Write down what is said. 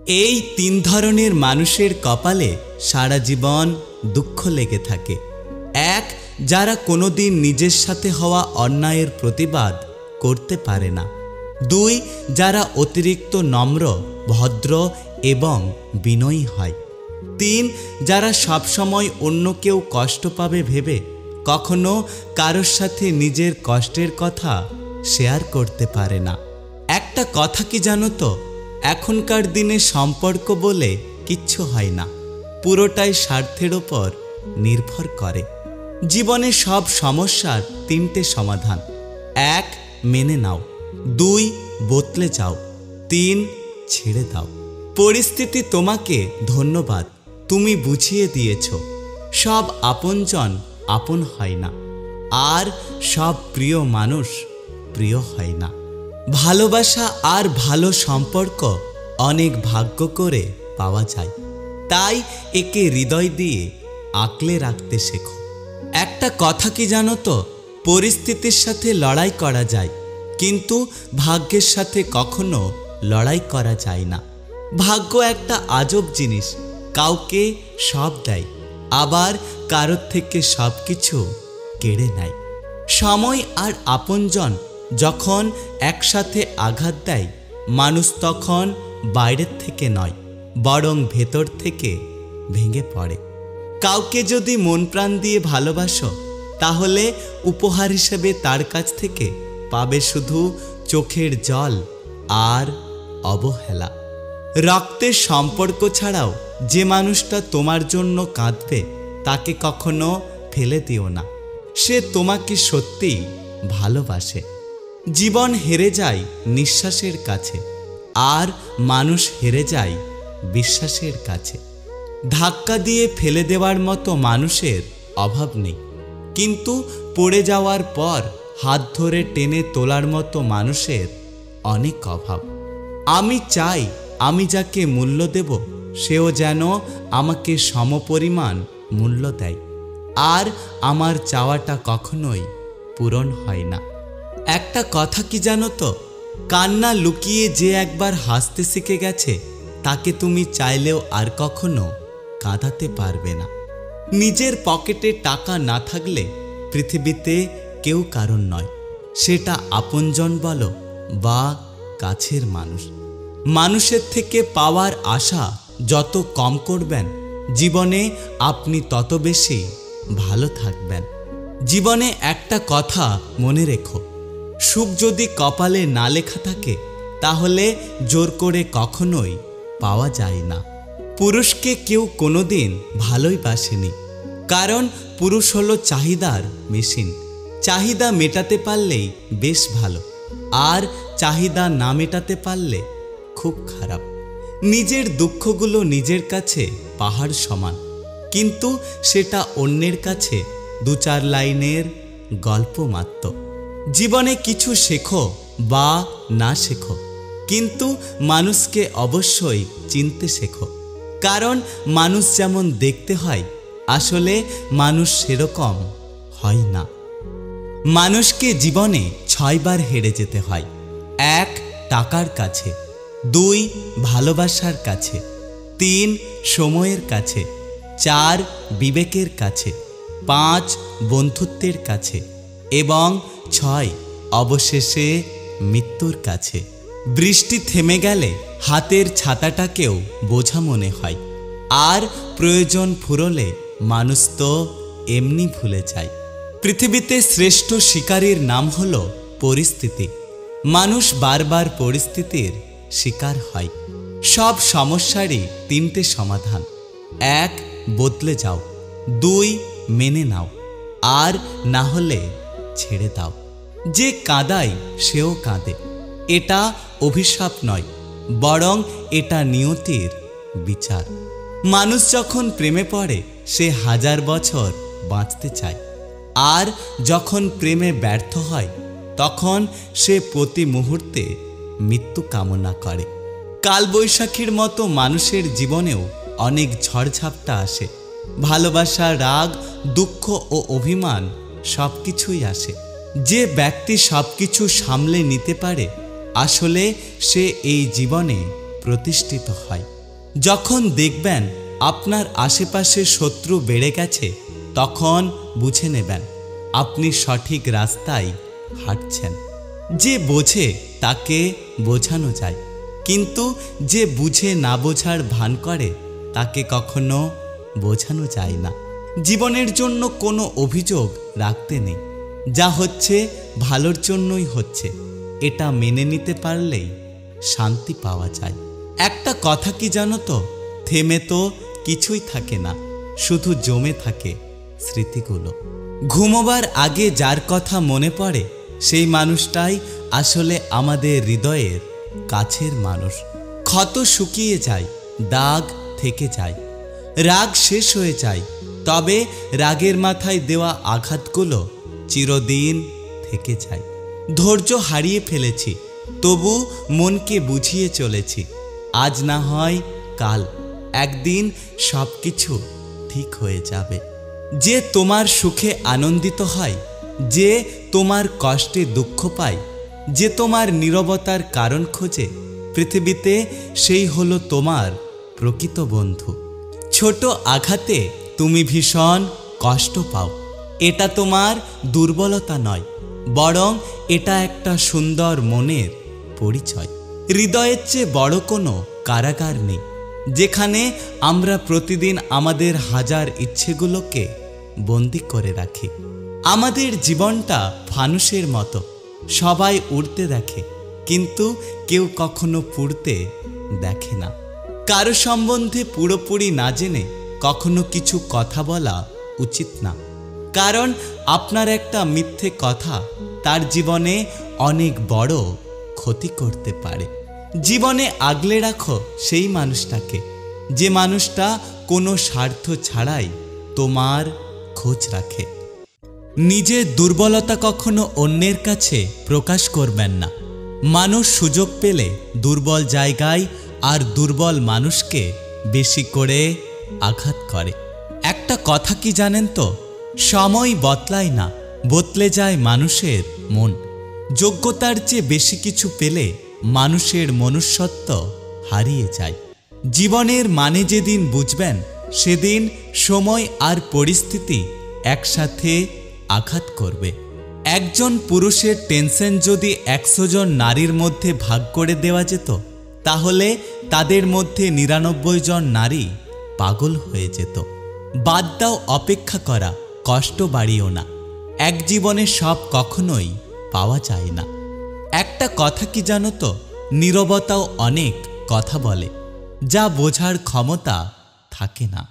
এই তিন ধরনের মানুষের কপালে সারা জীবন দুঃখ লেগে থাকে। এক, যারা কোনোদিন নিজের সাথে হওয়া অন্যায়ের প্রতিবাদ করতে পারে না। দুই, যারা অতিরিক্ত নম্র, ভদ্র এবং বিনয়ী হয়। তিন, যারা সবসময় অন্য কেউ কষ্ট পাবে ভেবে কখনো কারোর সাথে নিজের কষ্টের কথা শেয়ার করতে পারে না। একটা কথা কি জানো তো, এখনকার দিনে সম্পর্ক বলে কিচ্ছু হয় না, পুরোটাই স্বার্থের ওপর নির্ভর করে। জীবনে সব সমস্যার তিনটে সমাধান: এক, মেনে নাও; দুই, বদলে যাও; তিন, ছেড়ে দাও। পরিস্থিতি তোমাকে ধন্যবাদ, তুমি বুঝিয়ে দিয়েছ সব আপনজন আপন হয় না, আর সব প্রিয় মানুষ প্রিয় হয় না। ভালোবাসা আর ভালো সম্পর্ক অনেক ভাগ্য করে পাওয়া যায়, তাই একে হৃদয় দিয়ে আঁকলে রাখতে শেখো। একটা কথা কি জানো তো, পরিস্থিতির সাথে লড়াই করা যায়, কিন্তু ভাগ্যের সাথে কখনো লড়াই করা যায় না। ভাগ্য একটা আজব জিনিস, কাউকে সব দেয়, আবার কারোর থেকে সব কিছু কেড়ে নেয়। সময় আর আপনজন যখন একসাথে আঘাত দেয়, মানুষ তখন বাইরের থেকে নয়, বরং ভেতর থেকে ভেঙে পড়ে। কাউকে যদি মন প্রাণ দিয়ে ভালোবাসো, তাহলে উপহার হিসেবে তার কাছ থেকে পাবে শুধু চোখের জল আর অবহেলা। রক্তের সম্পর্ক ছাড়াও যে মানুষটা তোমার জন্য কাঁদবে, তাকে কখনো ফেলে দিও না, সে তোমাকে সত্যিই ভালোবাসে। জীবন হেরে যায় নিঃশ্বাসের কাছে, আর মানুষ হেরে যায় বিশ্বাসের কাছে। ধাক্কা দিয়ে ফেলে দেওয়ার মতো মানুষের অভাব নেই, কিন্তু পড়ে যাওয়ার পর হাত ধরে টেনে তোলার মতো মানুষের অনেক অভাব। আমি চাই আমি যাকে মূল্য দেব, সেও যেন আমাকে সমপরিমাণ মূল্য দেয়, আর আমার চাওয়াটা কখনোই পূরণ হয় না। একটা কথা কি জানো তো, কান্না লুকিয়ে যে একবার হাসতে শিখে গেছে, তাকে তুমি চাইলেও আর কখনো কাঁদাতে পারবে না। নিজের পকেটে টাকা না থাকলে পৃথিবীতে কেউ কারণ নয়, সেটা আপনজন বলো বা কাছের মানুষ। মানুষের থেকে পাওয়ার আশা যত কম করবেন, জীবনে আপনি তত বেশি ভালো থাকবেন। জীবনে একটা কথা মনে রেখো, সুখ যদি কপালে না লেখা থাকে, তাহলে জোর করে কখনোই পাওয়া যায় না। পুরুষকে কেউ কোনোদিন ভালোই বাসেনি, কারণ পুরুষ হলো চাহিদার মেশিন। চাহিদা মেটাতে পারলেই বেশ ভালো, আর চাহিদা না মেটাতে পারলে খুব খারাপ। নিজের দুঃখগুলো নিজের কাছে পাহাড় সমান, কিন্তু সেটা অন্যের কাছে দু চার লাইনের গল্প মাত্র। জীবনে কিছু শেখো বা না শেখো, কিন্তু মানুষকে অবশ্যই চিনতে শেখো, কারণ মানুষ যেমন দেখতে হয়, আসলে মানুষ সেরকম হয় না। মানুষকে জীবনে 6 বার হেরে যেতে হয়: 1, টাকার কাছে; 2, ভালোবাসার কাছে; 3, সময়ের কাছে; 4, বিবেকের কাছে; 5, বন্ধুত্বের কাছে; এবং 6, অবশেষে মৃত্যুর কাছে। বৃষ্টি থেমে গেলে হাতের ছাতাটাকেও বোঝা মনে হয়, আর প্রয়োজন ফুরলে মানুষ তো এমনি ভুলে যায়। পৃথিবীতে শ্রেষ্ঠ শিকারীর নাম হলো পরিস্থিতি। মানুষ বারবার পরিস্থিতির শিকার হয়। সব সমস্যারই 3টে সমাধান: 1, বদলে যাও; 2, মেনে নাও; আর না হলে ছেড়ে দাও। যে কাঁদায় সেও কাঁদে, এটা অভিশাপ নয়, বরং এটা নিয়তির বিচার। মানুষ যখন প্রেমে পড়ে, সে 1000 বছর বাঁচতে চায়, আর যখন প্রেমে ব্যর্থ হয়, তখন সে প্রতি মুহূর্তে মৃত্যু কামনা করে। কালবৈশাখীর মতো মানুষের জীবনেও অনেক ঝড়ঝাপটা আসে। ভালোবাসা, রাগ, দুঃখ ও অভিমান সব কিছুই আসে। যে ব্যক্তি সব কিছু সামলে নিতে পারে, আসলে সে এই জীবনে প্রতিষ্ঠিত হয়। যখন দেখবেন আপনার আশেপাশে শত্রু বেড়ে গেছে, তখন বুঝে নেবেন আপনি সঠিক রাস্তায় হাঁটছেন। যে বোঝে তাকে বোঝানো যায়, কিন্তু যে বুঝে না বোঝার ভান করে তাকে কখনো বোঝানো যায় না। জীবনের জন্য কোনো অভিযোগ রাখতে নেই। যা হচ্ছে ভালোর জন্যই হচ্ছে, এটা মেনে নিতে পারলেই শান্তি পাওয়া যায়। একটা কথা কি জানো তো, থেমে তো কিছুই থাকে না, শুধু জমে থাকে স্মৃতিগুলো। ঘুমোবার আগে যার কথা মনে পড়ে সেই মানুষটাই আসলে আমাদের হৃদয়ের কাছের মানুষ। ক্ষত শুকিয়ে যায়, দাগ থেকে যায়, রাগ শেষ হয়ে যায়, তবে রাগের মাথায় দেওয়া আঘাতগুলো চিরদিন থেকে যায়। ধৈর্য হারিয়ে ফেলেছি, তবু মনকে বুঝিয়ে চলেছি। আজ না হয় কাল, একদিন সব কিছু ঠিক হয়ে যাবে। যে তোমার সুখে আনন্দিত হয়, যে তোমার কষ্টে দুঃখ পায়, যে তোমার নীরবতার কারণ খোঁজে পৃথিবীতে, সেই হলো তোমার প্রকৃত বন্ধু। ছোট আঘাতে তুমি ভীষণ কষ্ট পাও, এটা তোমার দুর্বলতা নয়, বরং এটা একটা সুন্দর মনের পরিচয়। হৃদয়ের চেয়ে বড় কোনো কারাগার নেই, যেখানে আমরা প্রতিদিন আমাদের হাজার ইচ্ছেগুলোকে বন্দি করে রাখি। আমাদের জীবনটা ফানুসের মতো, সবাই উড়তে দেখে, কিন্তু কেউ কখনো পুড়তে দেখে না। কারো সম্বন্ধে পুরোপুরি না জেনে কখনো কিছু কথা বলা উচিত না, কারণ আপনার একটা মিথ্যে কথা তার জীবনে অনেক বড় ক্ষতি করতে পারে। জীবনে আগলে রাখো সেই মানুষটাকে, যে মানুষটা কোনো স্বার্থ ছাড়াই তোমার খোঁজ রাখে। নিজের দুর্বলতা কখনো অন্যের কাছে প্রকাশ করবেন না। মানুষ সুযোগ পেলে দুর্বল জায়গায় আর দুর্বল মানুষকে বেশি করে আঘাত করে। একটা কথা কি জানেন তো, সময় বদলায় না, বদলে যায় মানুষের মন। যোগ্যতার চেয়ে বেশি কিছু পেলে মানুষের মনুষ্যত্ব হারিয়ে যায়। জীবনের মানে যেদিন বুঝবেন, সেদিন সময় আর পরিস্থিতি একসাথে আঘাত করবে। একজন পুরুষের টেনশন যদি 100 জন নারীর মধ্যে ভাগ করে দেওয়া যেত, তাহলে তাদের মধ্যে 99 জন নারী পাগল হয়ে যেত। বাদ দাও অপেক্ষা করা, কষ্ট বাড়িও না। এক জীবনে সব কখনোই পাওয়া যায় না। একটা কথা কি জানো তো, নীরবতাও অনেক কথা বলে, যা বোঝার ক্ষমতা থাকে না।